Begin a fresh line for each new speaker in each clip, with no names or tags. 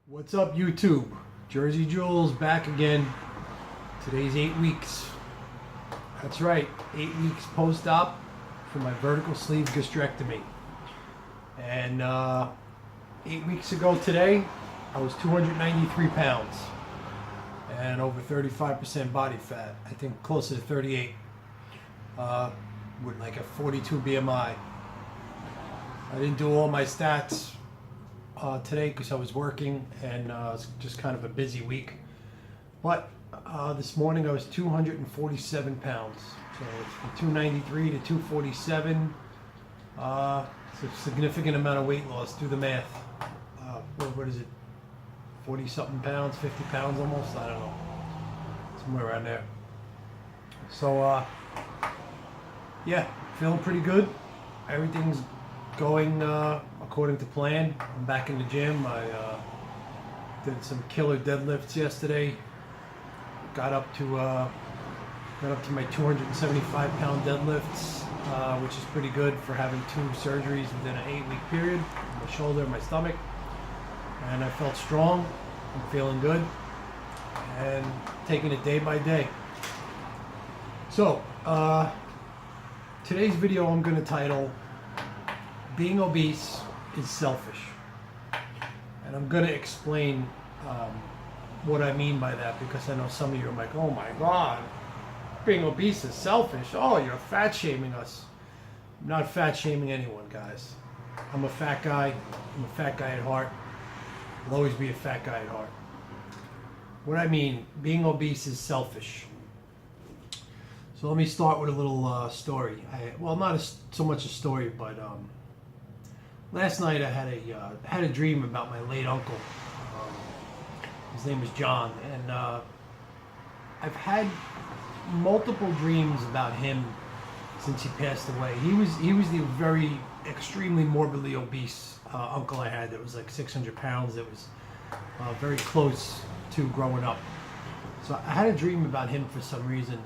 What's up, YouTube? Jersey Jules back again. Today's 8 weeks. That's right, 8 weeks post-op for my vertical sleeve gastrectomy. And 8 weeks ago today, I was 293 pounds and over 35% body fat. I think closer to 38 with like a 42 BMI. I didn't do all my stats today because I was working and it's just kind of a busy week. But this morning I was 247 pounds. So it's from 293 to 247. It's a significant amount of weight loss. Do the math. What is it? 40 something pounds, 50 pounds almost? I don't know. Somewhere around there. So yeah, feeling pretty good. Everything's going according to plan. I'm back in the gym. I did some killer deadlifts yesterday. Got up to my 275 pound deadlifts, which is pretty good for having 2 surgeries within an 8-week period. My shoulder and my stomach. And I felt strong. I'm feeling good. And taking it day by day. So, today's video I'm going to title Being Obese is Selfish. And I'm going to explain what I mean by that, because I know some of you are like, oh my God, being obese is selfish. Oh, you're fat shaming us. I'm not fat shaming anyone, guys. I'm a fat guy. I'm a fat guy at heart. I'll always be a fat guy at heart. What I mean, being obese is selfish. So let me start with a little story. Well, not so much a story, but last night I had a dream about my late uncle. His name is John, and I've had multiple dreams about him since he passed away. He was the very extremely morbidly obese uncle I had that was like 600 pounds. That was very close to growing up. So I had a dream about him for some reason,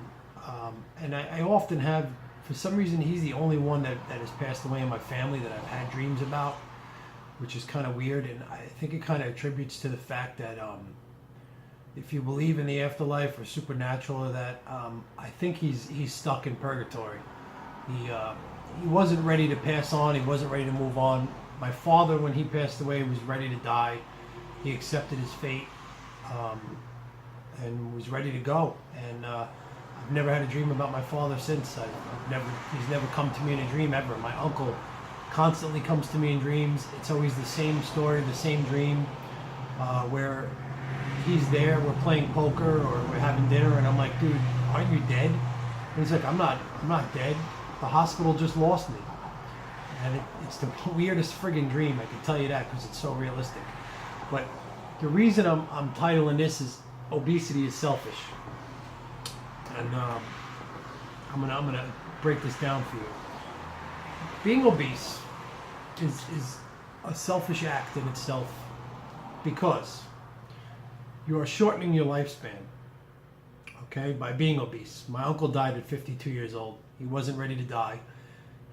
and I often have. For some reason, he's the only one that has passed away in my family that I've had dreams about, which is kind of weird. And I think it kind of attributes to the fact that if you believe in the afterlife or supernatural or that, I think he's stuck in purgatory. He wasn't ready to pass on. He wasn't ready to move on. My father, when he passed away, was ready to die. He accepted his fate and was ready to go. And I've never had a dream about my father since. He's never come to me in a dream ever. My uncle constantly comes to me in dreams. It's always the same story, the same dream, where he's there, we're playing poker or we're having dinner, and I'm like, dude, aren't you dead? And he's like, I'm not dead. The hospital just lost me. And it's the weirdest friggin' dream, I can tell you that, because it's so realistic. But the reason I'm titling this is Obesity is Selfish. And I'm gonna break this down for you. Being obese is a selfish act in itself, because you are shortening your lifespan, okay, by being obese. My uncle died at 52 years old. He wasn't ready to die.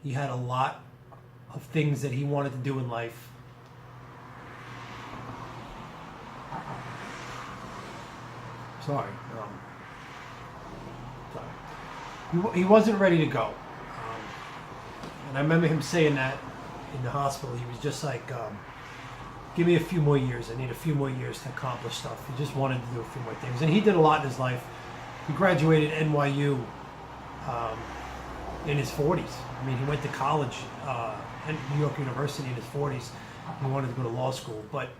He had a lot of things that he wanted to do in life. Sorry. He wasn't ready to go. And I remember him saying that in the hospital. He was just like, give me a few more years. I need a few more years to accomplish stuff. He just wanted to do a few more things. And he did a lot in his life. He graduated NYU in his 40s. I mean, he went to college at New York University in his 40s. He wanted to go to law school. But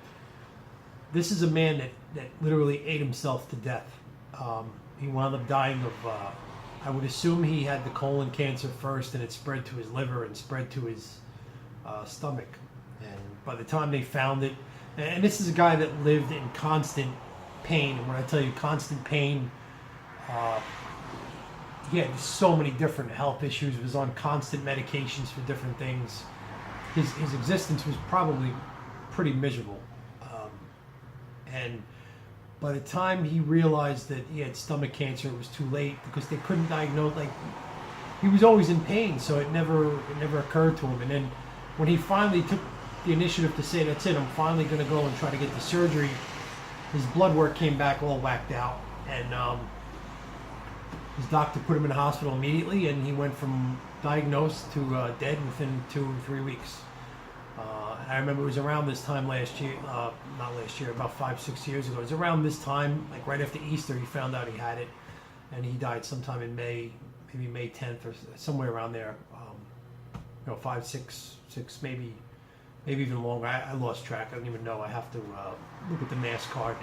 this is a man that literally ate himself to death. He wound up dying of... I would assume he had the colon cancer first, and it spread to his liver and spread to his stomach. And by the time they found it, and this is a guy that lived in constant pain. And when I tell you constant pain, he had so many different health issues. He was on constant medications for different things. His existence was probably pretty miserable. And by the time he realized that he had stomach cancer, it was too late, because they couldn't diagnose. Like, he was always in pain, so it never occurred to him. And then when he finally the initiative to say, that's it, I'm finally going to go and try to get the surgery. His blood work came back all whacked out, and his doctor put him in the hospital immediately, and he went from diagnosed to dead within 2 or 3 weeks. I remember it was around this time last year, not last year, about 5-6 years ago. It was around this time, like right after Easter, he found out he had it, and he died sometime in May, maybe May 10th or somewhere around there. 5, 6, maybe even longer. I lost track. I don't even know. I have to look at the mass card.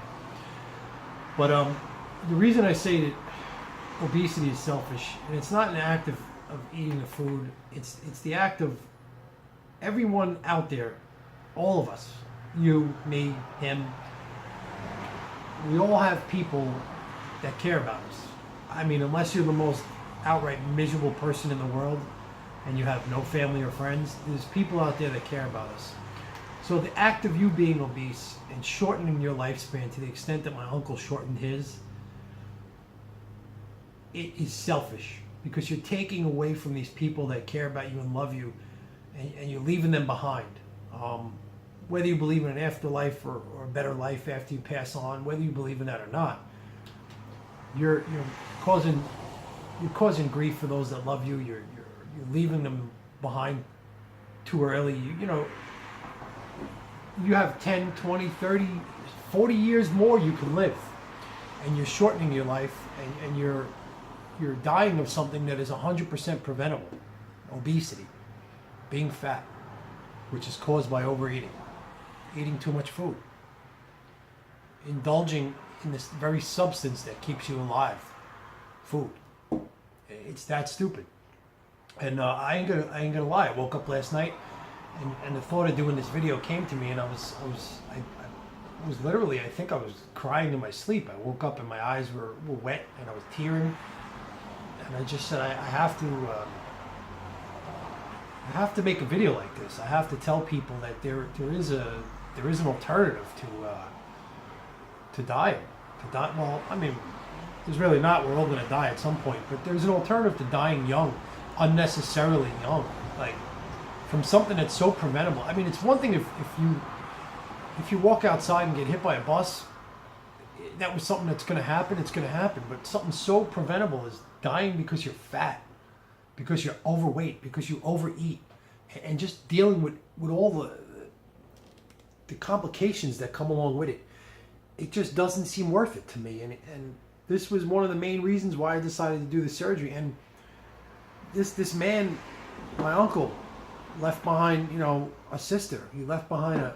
But the reason I say that obesity is selfish, and it's not an act of eating the food. It's the act of everyone out there, all of us, you, me, him. We all have people that care about us. I mean, unless you're the most outright miserable person in the world and you have no family or friends, there's people out there that care about us. So the act of you being obese and shortening your lifespan to the extent that my uncle shortened his, it is selfish, because you're taking away from these people that care about you and love you, and you're leaving them behind. Whether you believe in an afterlife or a better life after you pass on, whether you believe in that or not, you're causing grief for those that love you. You're leaving them behind too early. You have 10, 20, 30, 40 years more you can live, and you're shortening your life, and you're dying of something that is 100% preventable: obesity, being fat, which is caused by overeating, eating too much food, indulging in this very substance that keeps you alive, food. It's that stupid. And I ain't gonna lie. I woke up last night, and the thought of doing this video came to me, and I was literally, I think I was crying in my sleep. I woke up and my eyes were wet, and I was tearing, and I just said, I have to make a video like this. I have to tell people that there is an alternative to dying. Well, I mean, there's really not. We're all going to die at some point, but there's an alternative to dying young, unnecessarily young, like from something that's so preventable. I mean, it's one thing if you walk outside and get hit by a bus, that was something that's going to happen. It's going to happen, but something so preventable is dying because you're fat, because you're overweight, because you overeat, and just dealing with all the complications that come along with it. It just doesn't seem worth it to me, and this was one of the main reasons why I decided to do the surgery. And this man, my uncle, left behind, a sister. He left behind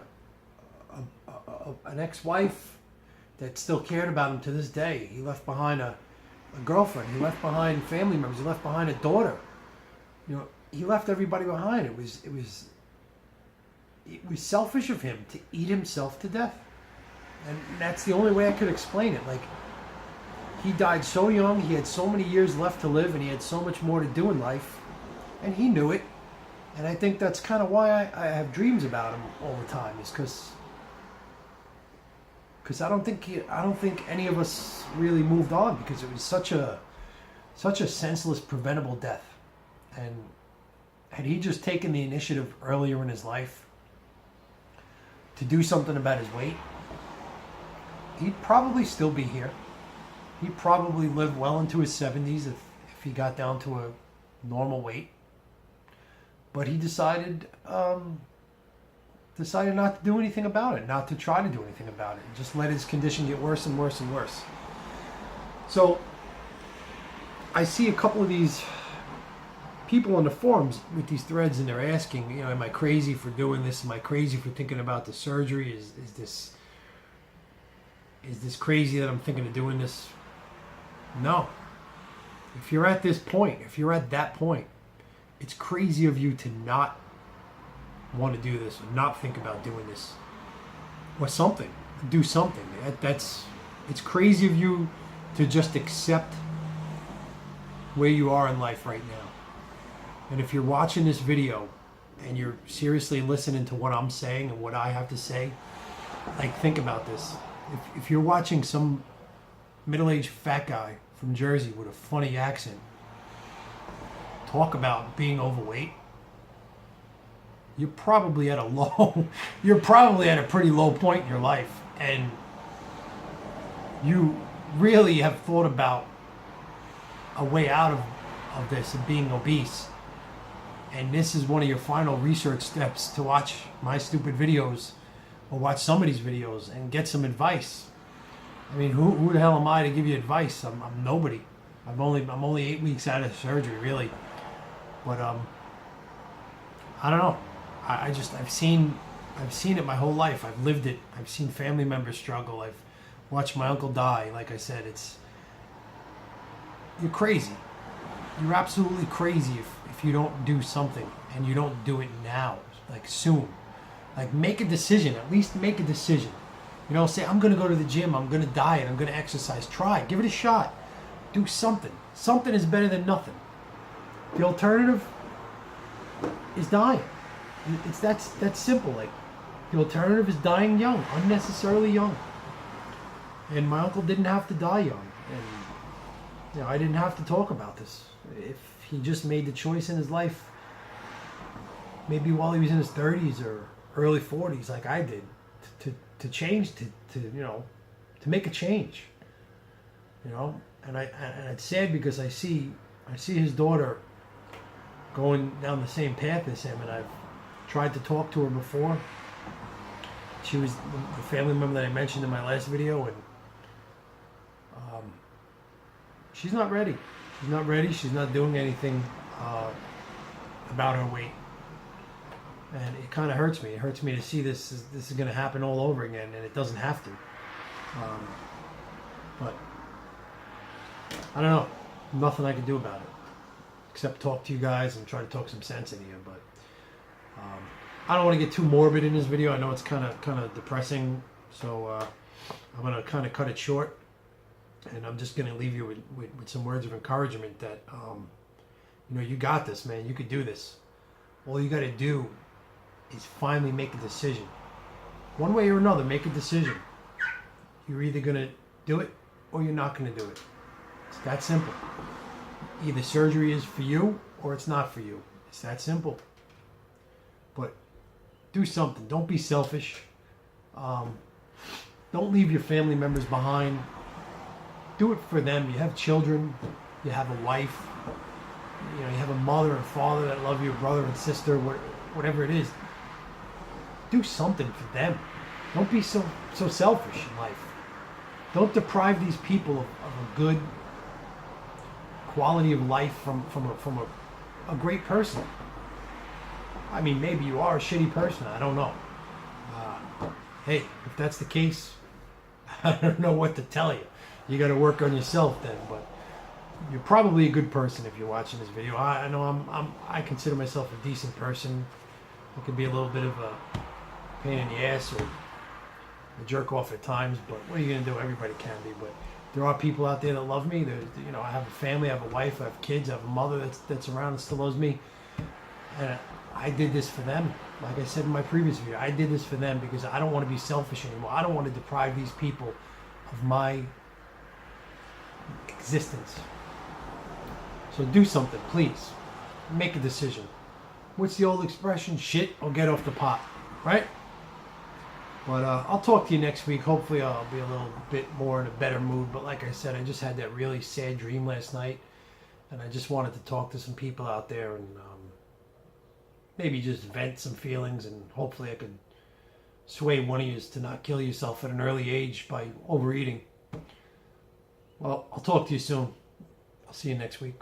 an ex-wife that still cared about him to this day. He left behind a girlfriend. He left behind family members. He left behind a daughter. He left everybody behind. It was selfish of him to eat himself to death. And that's the only way I could explain it. Like, he died so young, he had so many years left to live, and he had so much more to do in life, and he knew it. And I think that's kind of why I have dreams about him all the time, is because I don't think any of us really moved on, because it was such a senseless, preventable death. And had he just taken the initiative earlier in his life to do something about his weight, he'd probably still be here. He'd probably live well into his 70s if he got down to a normal weight. But he decided not to do anything about it, not to try to do anything about it, and just let his condition get worse and worse and worse. So I see a couple of these people on the forums with these threads, and they're asking, am I crazy for doing this? Am I crazy for thinking about the surgery? Is this crazy that I'm thinking of doing this? No. If you're at this point, if you're at that point, it's crazy of you to not want to do this, or not think about doing this, or something, do something. It's crazy of you to just accept where you are in life right now. And if you're watching this video and you're seriously listening to what I'm saying and what I have to say, like, think about this. If you're watching some middle-aged fat guy from Jersey with a funny accent talk about being overweight, you're probably at a low, you're probably at a pretty low point in your life, and you really have thought about a way out of this, of being obese. And this is one of your final research steps, to watch my stupid videos or watch somebody's videos and get some advice. I mean, who the hell am I to give you advice? I'm nobody. I'm only 8 weeks out of surgery, really. But I don't know. I've seen it my whole life. I've lived it. I've seen family members struggle. I've watched my uncle die. Like I said, you're crazy. You're absolutely crazy if you don't do something, and you don't do it now, like soon. Like, make a decision. At least make a decision. You know, say, I'm going to go to the gym. I'm going to diet. I'm going to exercise. Try. Give it a shot. Do something. Something is better than nothing. The alternative is dying. It's that's simple. Like, the alternative is dying young, unnecessarily young. And my uncle didn't have to die young. And, you know, I didn't have to talk about this. If he just made the choice in his life, maybe while he was in his 30s or early 40s, like I did, to change, to you know, to make a change. You know, and it's sad because I see his daughter going down the same path as him, and I've tried to talk to her before. She was the family member that I mentioned in my last video, and she's not ready. She's not ready. She's not doing anything about her weight, and it kind of hurts me. It hurts me to see this is going to happen all over again, and it doesn't have to. But I don't know. Nothing I can do about it except talk to you guys and try to talk some sense into you. But I don't want to get too morbid in this video. I know it's kind of depressing, so I'm going to kind of cut it short. And I'm just going to leave you with some words of encouragement that, you know, you got this, man. You could do this. All you got to do is finally make a decision. One way or another, make a decision. You're either going to do it or you're not going to do it. It's that simple. Either surgery is for you or it's not for you. It's that simple. But do something. Don't be selfish. Don't leave your family members behind. Do it for them. You have children, you have a wife, you know, you have a mother and father that love you, brother and sister, whatever it is. Do something for them. Don't be so selfish in life. Don't deprive these people of a good quality of life from a great person. I mean, maybe you are a shitty person. I don't know. Hey, if that's the case, I don't know what to tell you. You got to work on yourself then, but you're probably a good person if you're watching this video. I know I consider myself a decent person. I could be a little bit of a pain in the ass or a jerk off at times, but what are you going to do? Everybody can be, but there are people out there that love me. You know, I have a family, I have a wife, I have kids, I have a mother that's around and still loves me, and I did this for them. Like I said in my previous video, I did this for them because I don't want to be selfish anymore. I don't want to deprive these people of my existence. So do something, please. Make a decision. What's the old expression? Shit or get off the pot, right? But I'll talk to you next week. Hopefully I'll be a little bit more in a better mood. But like I said, I just had that really sad dream last night, and I just wanted to talk to some people out there and maybe just vent some feelings, and hopefully I could sway one of you to not kill yourself at an early age by overeating. Well, I'll talk to you soon. I'll see you next week.